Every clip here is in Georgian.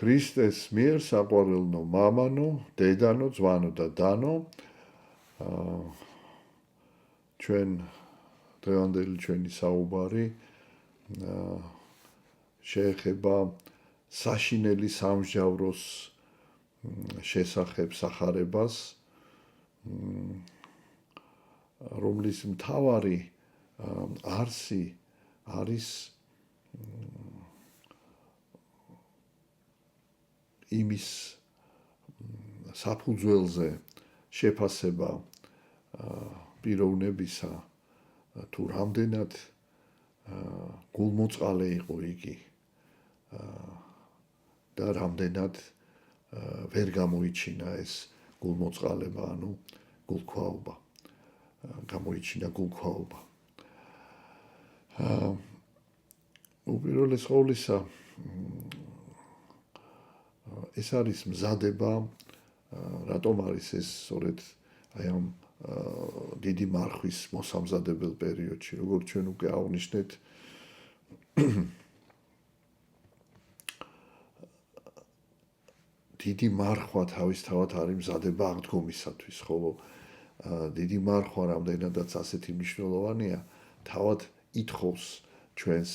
ქრისტეს მიერ საყვარელნო მამანო, დედანო, ძვანო და დანო. ჩვენ დღევანდელი ჩვენი საუბარი შეეხება საშინელი სამსჯავროს შესახებ სახარებას, რომლის მთავარი არსი არის იმის საფუძველზე შეფასება პიროვნებისა, თუ რამდენად გულმოწყალე იყო იგი და რამდენად ვერ გამოიჩინა ეს გულმოწყალება, ანუ გულქვაობა. გამოიჩინა გულქვაობა. უპირველეს ყოვლისა, ეს არის მზადება, რატომ არის ეს სწორედ აი ამ დიდი მარხვის მოსამზადებელ პერიოდში, როგორც ჩვენ უკვე აღვნიშნეთ, დიდი მარხვა თავისთავად არის მზადება აღდგომისათვის, ხოლო დიდი მარხვა რამდენადაც ასეთი მნიშვნელოვანია, თავად ითხოვს ჩვენს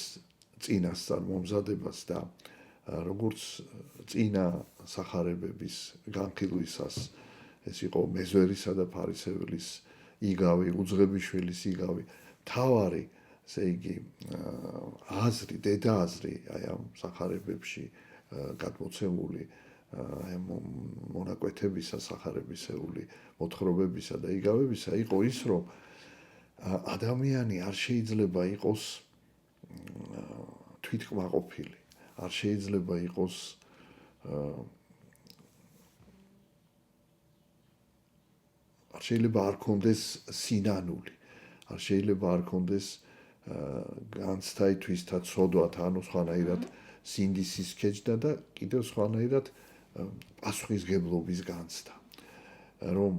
წინასწარ მომზადებას და როგორც წინა სახარებების განხილვისას ეს იყო მეზვერისა და ფარისევლის იგავი, უძღებიშვილის იგავი, თავარი, ესე იგი, აზრი, დედა აზრი აი ამ სახარებებში გადმოცემული აი მონაკვეთებისა, სახარებისეული მოთხრობებისა და იგავებისა იყო ის, რომ ადამიანი არ შეიძლება იყოს თვითკმაყოფილი, არ შეიძლება იყოს არ შეიძლება არ კონდეს სინანული, არ შეიძლება არ კონდეს განცდა თვისთა ცოდვათ, ანუ სხვანაირად სინდისის ქეჯდა და კიდევ სხვანაირად პასუხისგებლობის განცდა. რომ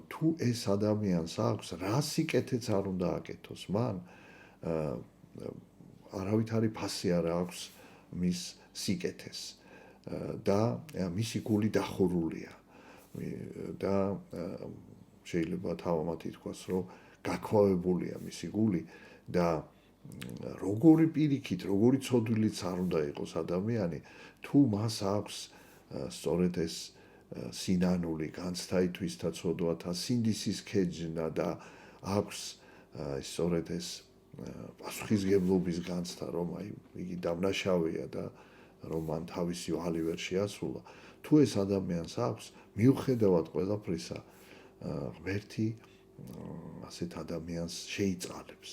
თუ ეს ადამიანს აქვს, რა სიკეთეც არ უნდა აკეთოს, მან არავითარი ფასი არ აქვს მის სიკეთეს და მისი გული დახურულია და შეიძლება თავამად ითქვას, რომ გაქვავებულია მისი გული და როგორი პირიქით, როგორი ცოდვილიც არ უნდა იყოს ადამიანი, თუ მას აქვს სწორედ ეს სინანული, განცდა თვისთა ცოდვათა, სინდისის ქეჯნა და აქვს სწორედ ეს პასუხისგებლობის განცდა, რომ აი იგი დამნაშავეა და რომ მან თავისი ვალი ვერ შეასრულა. თუ ეს ადამიანს აქვს, მიუხედავად ყველაფრისა, ღმერთი ასეთ ადამიანს შეიწყალებს.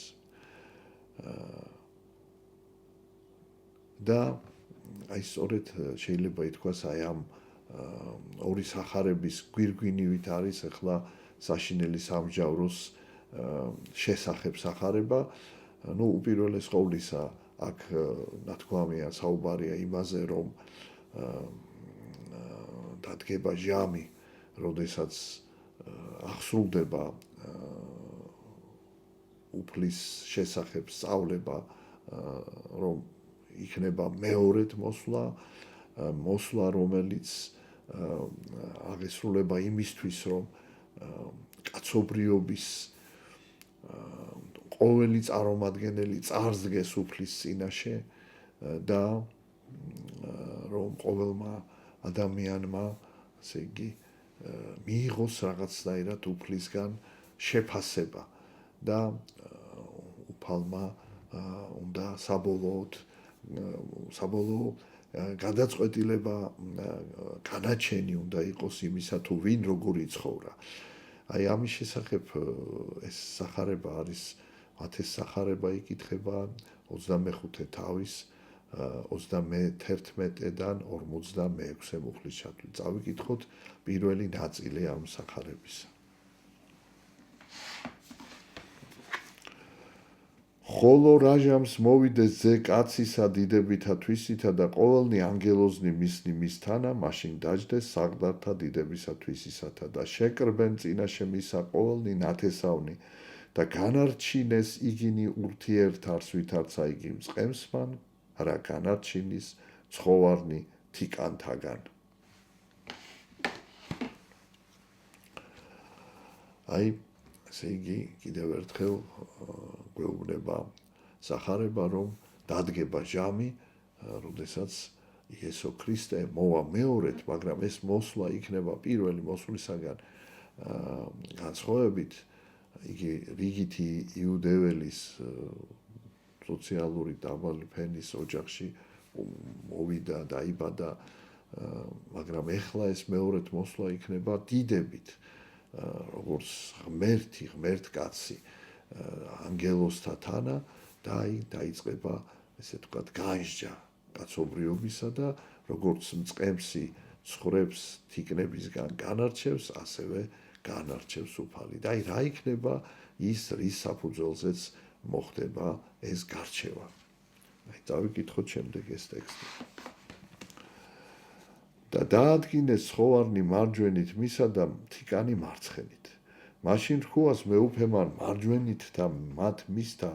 და აი სწორედ შეიძლება ითქვას აი ამ ორი სახარების გვირგვინივით არის ახლა საშინელი სამსჯავროს შესახებ სახარება. ნუ უპირველეს ყოვლისა, აქ ნათქვამია საუბარია იმაზე, რომ დადგება ჟამი, როდესაც ახსრულდება უფლის შესახებ სწავლება, რომ იქნება მეორედ მოსვლა, რომელიც აღესრულება იმისთვის, რომ კაცობრიობის ყოველი წარმომადგენელი წარსდგეს უფლის წინაშე და რომ ყოველმა ადამიანმა, ასე იგი, მიიღოს რაღაცნაირად უფლისგან შეფასება და უფალმა უნდა საბოლოო გადაწყვეტილება, განაჩენი უნდა იყოს იმისა, თუ ვინ როგორი ცხოვრა. აი ამის შესახებ ეს სახარება არის, ათეს სახარება იკითხება 25 თავის 31-დან 46 მუხლის ჩათვლით. წავიკითხოთ პირველი ნაწილი ამ სახარებისა. ხოლო რაჟამს მოვიდეს ძე კაცისა დიდებითა თვისითა და ყოველნი ანგელოზნი მისნი მისთანა, მაშინ დაჯდეს საღდართა დიდებისა თვისისათა და შეკრბენ წინაშე მისა ყოველნი ნათესავნი და განარჩინეს იგინი ურთიერთ არს ვითარცა იგი მწყემს მან, რა განარჩინის ცხოვარნი თიკანთაგან. აი, ესე იგი, კიდევ ერთხელ გვეუბნება სახარება, რომ დადგება ჟამი, როდესაც იესო ქრისტე მოვა მეორედ, მაგრამ ეს მოსვლა იქნება პირველი მოსვლისაგან განსხვავებით, იგი რიგითი იუდეველის სოციალური დაბალი ფენის ოჯახში მოვიდა, დაიბადა, მაგრამ ეხლა ეს მეორედ მოსვლა იქნება დიდებით, როგორც ღმერთკაცი ანგელოსთა თანა და დაიწყება, ესე ვთქვათ, განსჯა კაცობრიობისა და როგორც მწყემსი ცხოვრებს თიკნებისგან განარჩევს, ასევე განარჩევს უფალი. და აი რა იქნება ის, რის საფუძველზეც მოხდება ეს გარჩევა. აი დავიკითხოთ შემდეგ ეს ტექსტი. და დაადგინეს ცხოვარნი მარჯვენით მისა და თიკანი მარცხენით. მაშინ რქუას მეუფემან მარჯვენით და მათ მისთა,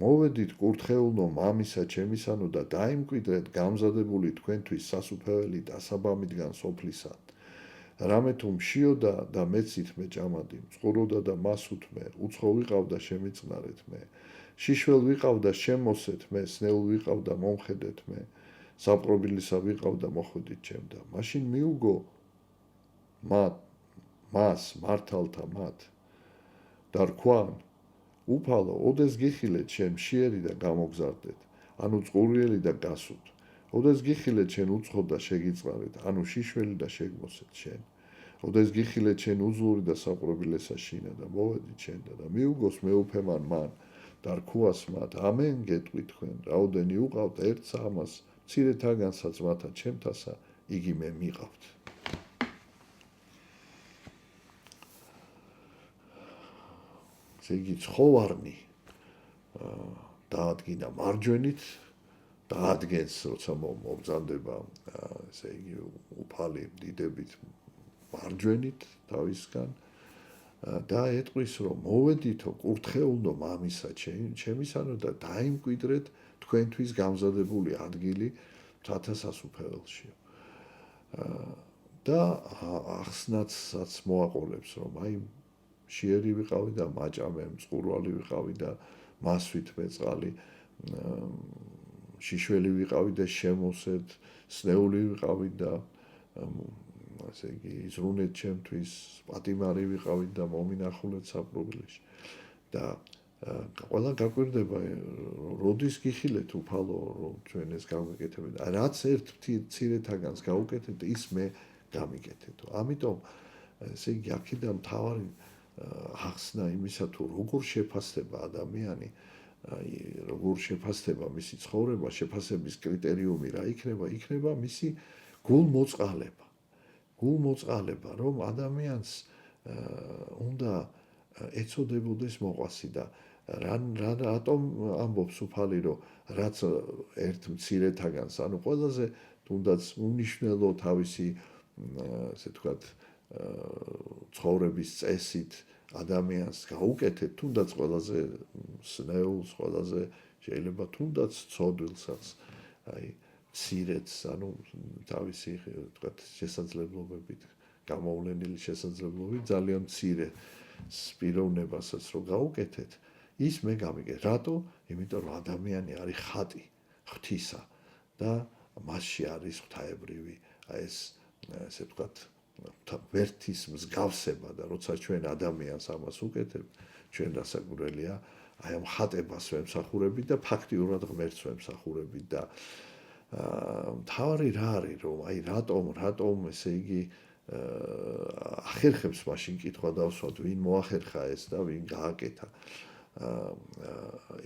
მოვედით კურთხეულნო მამისა ჩემისანო და დაიმკვიდრეთ გამზადებული თქვენთვის სასუფეველი დასაბამიდან სოფლისად. რამე თუ მშიოდა და მეცით მე ჭამადი, მწყუროდა და მასუთმე, უცხო ვიყავდა შემიწყნარეთ მე, შიშველ ვიყავდა შემოსეთ მე, სნეულ ვიყავდა მომხედეთ მე, საპყრობილისა ვიყავდა მოხვედით ჩემდა. მაშინ მიუგო მას მართალთა მათ და რქვან, უფალო, ოდეს გიხილეთ შენ მშიერი და გამოგზარდეთ, ანუ წყურვიელი და გასვთ. ოდეს გიხილეთ შენ უცხო და შეგიწყარეთ, ანუ შიშველი და შეგმოსეთ შენ. ოდეს გიხილეთ შენ უძლური და საპყრობილესა შინა და მოვედით შენდა და მიუგოს მეუფემან მან და რქუას მათ, ამენ გეტყვით თქვენ, რაოდენი უყავთ ერთსა ამას, მცირეთაგანსაც მათა ჩემთასა, იგი მე მიყავთ. ესე იგი ცხოვარნი დაადგინა მარჯვენით, დაადგენს, როცა მომბრძანდება, ესე იგი უფალი დიდებით მარჯვენით თავისგან და ეტყვის, რომ მოვედითო კურთხეულნო მამისა ჩემისანო და დაიმკვიდრეთ თქვენთვის გამზადებული ადგილი მთათა სასუფეველშიო. და ახსნაცაც მოაყოლებს, რომ აი მშიერი ვიყავი და მაჭამე, მწყურვალი ვიყავი და მასვით მეწყალი, შიშველი ვიყავი და შემოსეთ, სნეული ვიყავი და ასე იგი იზრუნეთ ჩემთვის, პატიმარი ვიყავი და მომინახულეთ საპყრობილეში. და ყველა გაკვირდება, როდის გიხილეთ უფალო, რომ ჩვენ ეს გავიკეთებთ. რაც ერთ მცირეთაგანს გავუკეთეთ, ის მე გამიკეთეთო. ამიტომ ესე იგი აქედან მთავარი ახსნა იმისა, თუ როგორ შეფასდება ადამიანი, როგორ შეფასდება მისი ცხოვრება, შეფასების კრიტერიუმი რა იქნება? იქნება მისი გულმოწყალება. გულმოწყალება, რომ ადამიანს უნდა ეცოდებოდეს მოყვასი და რატომ ამბობს უფალი, რომ რაც ერთ მცირეთაგანს, ანუ ყველაზე თუნდაც უნიშნელო თავისი, ასე ვთქვათ, ცხოვრების წესით ადამიანს გაუკეთეთ, თუნდაც ყველაზე სნეულს, ყველაზე შეიძლება თუნდაც ცოდვილსაც, აი მცირედს, ანუ თავისი, ვთქვათ, შესაძლებლობებით, გამოვლენილი შესაძლებლობით ძალიან მცირე პიროვნებასაც რო გაუკეთეთ, ის მე გამიგეთ. რატო? იმიტომ რომ ადამიანი არის ხატი ღვთისა და მასში არის ღვთაებრივი, აი ეს, ასე ვთქვათ, ვერთის მსგავსება და როცა ჩვენ ადამიანს ამას უკეთებთ, ჩვენ დასაკვირველია, აი ამ ხატებას ვემსახურებით და ფაქტიურად ღმერთს ვემსახურებით და მთავარი რა არის, რომ აი რატომ ესე იგი ახერხებს მაშინ კითხვა დავსვათ, ვინ მოახერხა ეს და ვინ გააკეთა.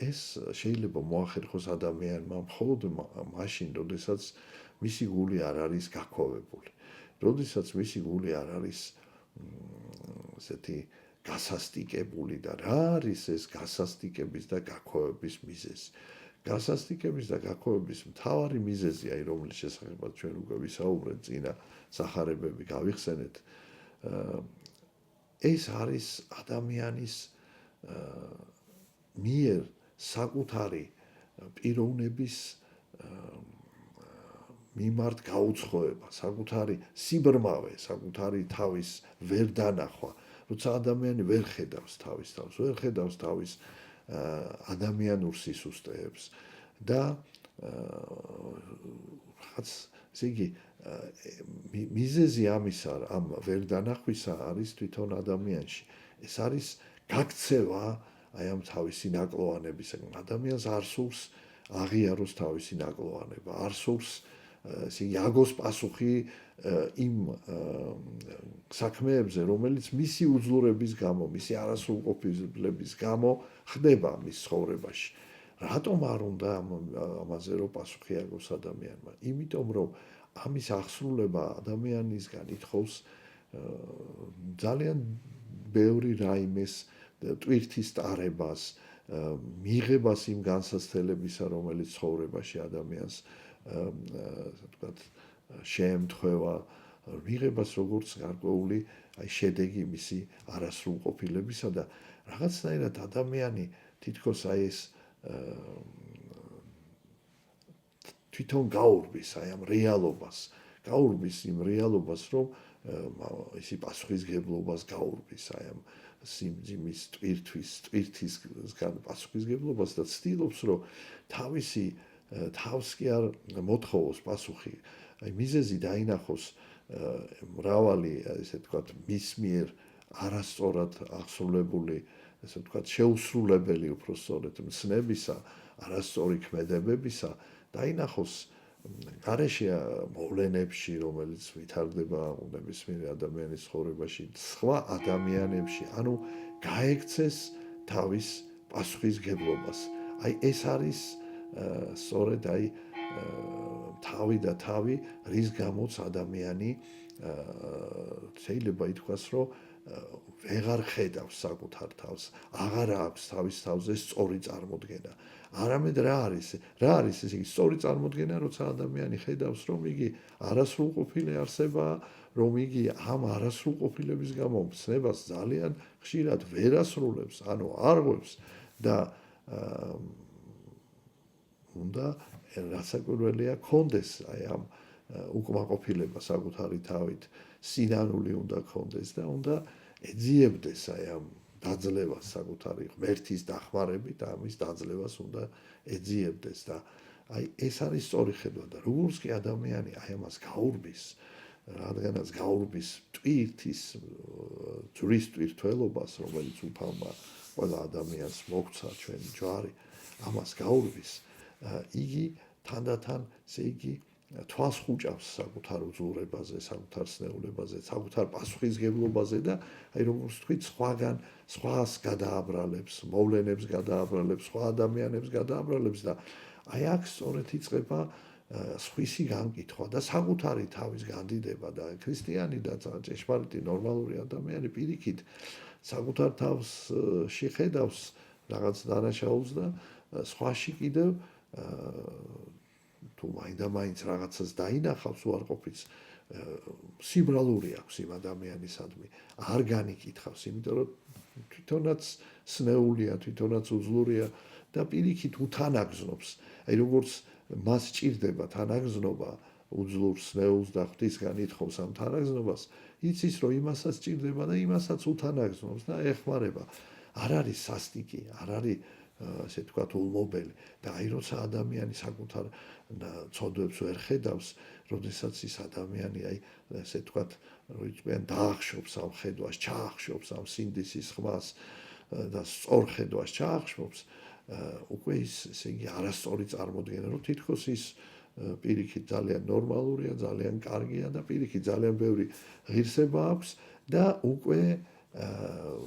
ეს შეიძლება მოახერხოს ადამიანმა მხოლოდ მაშინ, როდესაც მისი გული არ არის გაქოვებული. როდესაც მისი გული არ არის ესეთი გასასტიკებული და რა არის ეს გასასტიკების და გაქოვების მიზეზი? გასასტიკების და გაქოვების მთავარი მიზეზი, აი რომლის შესახებაც ჩვენ უკვე ვისაუბრეთ, წინა სახარებები გავიხსენეთ, ეს არის ადამიანის მიერ საკუთარი პიროვნების მიმართ გაუცხოება, საკუთარი სიბრმავე, საკუთარი თავის ვერ დანახვა, როცა ადამიანი ვერ ხედავს თავის თავს, ვერ ხედავს თავის ადამიანურ სისუსტეებს და რაღაც ესე იგი მიზეზი ამისა ამ ვერ დანახვისა არის თვითონ ადამიანში. ეს არის გაქცევა აი ამ თავისი ნაკლოვანებისგან. ადამიანს არ სურს აღიაროს თავისი ნაკლოვანება, არ სურს ესე იგი აგოს პასუხი იმ საქმეებზე, რომელიც მისი უძლურების გამო, მისი არასრულყოფილების გამო ხდება მის ცხოვრებაში. რატომ არ უნდა ამაზე რო პასუხი აგოს ადამიანმა? იმიტომ რომ ამის აღსრულება ადამიანისგან ითხოვს ძალიან ბევრი რაიმეს ტვირთის ტარებას, მიღებას იმ განსაცდელებისა, რომელიც ცხოვრებაში ადამიანს ვთქვათ შეემთხვევა, მიღებას როგორც გარკვეული აი შედეგი მისი არასრულყოფილებისა და რაღაცნაირად ადამიანი თითქოს აი ეს თვითონ გაურბის აი ამ რეალობას, გაურბის იმ რეალობას, რომ ისი პასუხისგებლობას გაურბის აი ამ სიმძიმის ტვირთისგან პასუხისგებლობას და ცდილობს, რომ თავისი თავს კი არ მოთხოვოს პასუხი, აი მიზეზი დაინახოს მრავალი ესე ვთქვათ მის მიერ არასწორად აღსრულებული ესე ვთქვათ შეუსრულებელი უпроსწორად მცნებისა, არასწორი ქმედებებისა დაინახოს გარეშე მოვლენებში, რომელიც ვითარდება ნებისმიერ ადამიანის ცხოვრებაში, სხვა ადამიანებში, ანუ გაექცეს თავის პასუხისგებლობას. აი ეს არის სწორედ აი თავი და თავი, რის გამოც ადამიანი შეიძლება ითქვას, რომ ვეღარ ხედავს საკუთარ თავს, აღარ აქვს თავის თავზე სწორი წარმოდგენა. არამედ რა არის ეს იგი სწორი წარმოდგენა, როცა ადამიანი ხედავს, რომ იგი არასრულყოფილი არსებაა, რომ იგი ამ არასრულყოფილების გამო მცნებას ძალიან ხშირად ვერ ასრულებს, ანუ არღვევს და უნდა რასაკვირველია კონდეს აი ამ უკმაყოფილება საკუთარი თავით, სინანული უნდა კონდეს და უნდა ეძიებდეს აი ამ დაძლევას საკუთარი ღმერთის დახმარებით და ამის დაძლევას უნდა ეძიებდეს და აი ეს არის სწორი ხედვა და როგორც კი ადამიანი აი ამას გაურბის, რადგანაც გაურბის ტვირთის ჯვრის ტვირთველობას, რომელიც უფალმა ყველა ადამიანს მოგვცა ჩვენი ჯვარი, ამას გაურბის, იგი თანდათან, ესე იგი თვალს ხუჭავს საკუთარ უძლურებაზე, საკუთარ სნეულებაზე, საკუთარ პასუხისგებლობაზე და აი როგორც ვთქვით, სხვას გადააბრალებს, მოვლენებს გადააბრალებს, სხვა ადამიანებს გადააბრალებს და აი აქ სწორედ იწყება სხვისი განკითხვა და საკუთარი თავის განდიდება და ქრისტიანი და ჭეშმარიტი ნორმალური ადამიანი პირიქით საკუთარ თავს შეხედავს რაღაც დანაშაულს და სხვაში კიდევ თუ მაინდა-მაინც რაღაცას დაინახავს უარყოფით, სიბრალური აქვს იმ ადამიანისადმი, არ განიკითხავს, იმიტომ რომ თვითონაც სნეულია, თვითონაც უძლურია და პირიქით უთანაგზნობს. აი როგორც მას ჭირდება თანაგზნობა, უძლურ სნეულს და ღვთისგან ითხოვს ამ თანაგზნობას, იცის რომ იმასაც ჭირდება და იმასაც უთანაგზნობს და ეხმარება. არ არის სასტიკი, არ არის ასე ვთქვათ ულმობელი და აი როცა ადამიანი საკუთარ ცოდვებს ვერ ხედავს, როდესაც ის ადამიანი აი ასე ვთქვათ როიწვიან დაახშობს ამ ხედვას, ჩაახშობს ამ სინდისის ხმას და სწორ ხედვას ჩაახშობს, უკვე ის ესე იგი არასწორი წარმოდგენა, რომ თითქოს ის პირიქით ძალიან ნორმალურია, ძალიან კარგია და პირიქით ძალიან ბევრი ღირსება აქვს და უკვე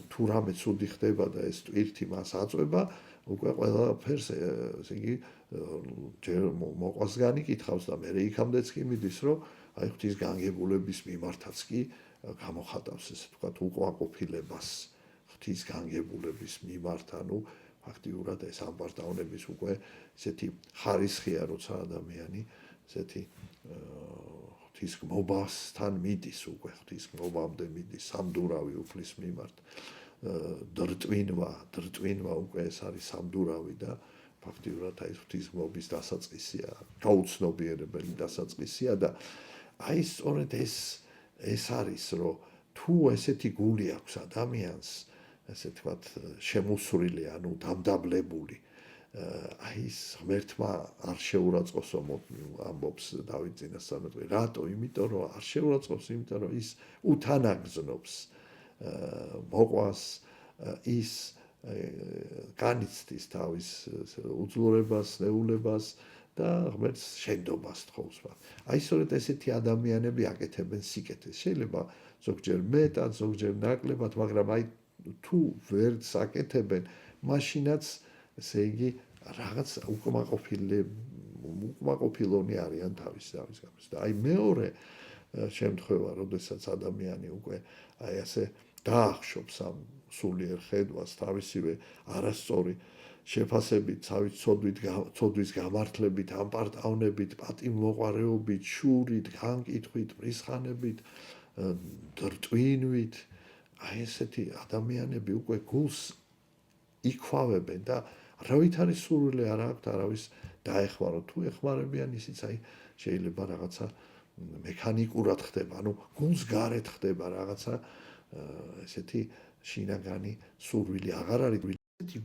თუ რამე ცუდი ხდება და ეს ტვირთი მას აწვება, უკვე ყველაფერს ესე იგი ჯერ მოყვას განიკითხავს და მე იქამდეც კი მიდის, რომ აი ღვთის განგებულების მიმართაც კი გამოხატავს ესე ვთქვათ უკმაყოფილებას ღვთის განგებულების მიმართ, ანუ ფაქტიურად ეს ამბარდაუნების უკვე ესეთი ხარისხია, როცა ადამიანი ესეთი ღვთის გმობასთან მიდის, უკვე ღვთის გმობამდე მიდის, სამდურავი უფლის მიმართ. დრტვინვა უკვე ეს არის სამდურავი და ფაქტიურად აი ღვთისმობის დასაწყისია, გაუცნობიერებელი დასაწყისია და აი სწორედ ეს არის, რომ თუ ესეთი გული აქვს ადამიანს, ესე თქვათ, შემოსვლილი, ანუ დამდაბლებული, აი ეს ღმერთმა არ შეურაცხყოფს, ამბობს დავით წინასწარმეტყვი. რატო? იმიტომ რომ არ შეურაცხყოფს, იმიტომ რომ ის უთანაგრძნობს მოყვას, ის განიცდის თავის უძლურებას, ნეულებას და ღმერთს შენდობას თხოვს. აი სწორედ ესეთი ადამიანები აკეთებენ სიკეთეს. შეიძლება ზოგჯერ მეტად, ზოგჯერ ნაკლებად, მაგრამ აი თუ ვერც აკეთებენ, მაშინაც ესე იგი რაღაც უკმაყოფილონი არიან თავის გამოს. და აი მეორე შემთხვევა, როდესაც ადამიანი უკვე აი ასე დაახშობს ამ სულიერ ხედვას თავისივე არასწორი შეფასებით, თავის ცოდვის გამართლებით, ამპარტავნებით, პატივმოყვარეობით, შურით, განკითხვით, პრისხანებით, რტვინვით, აი ესეთი ადამიანები უკვე გულს იქვავებენ და არავით არის სურვილი არ აქვთ არავის დაეხმაროთ. თუ ეხმარებიან, ისიც აი შეიძლება რაღაცა მექანიკურად ხდება, ანუ გულს გარეთ ხდება რაღაცა ესეთი შინაგანი სურვილი აღარ არის. ესეთი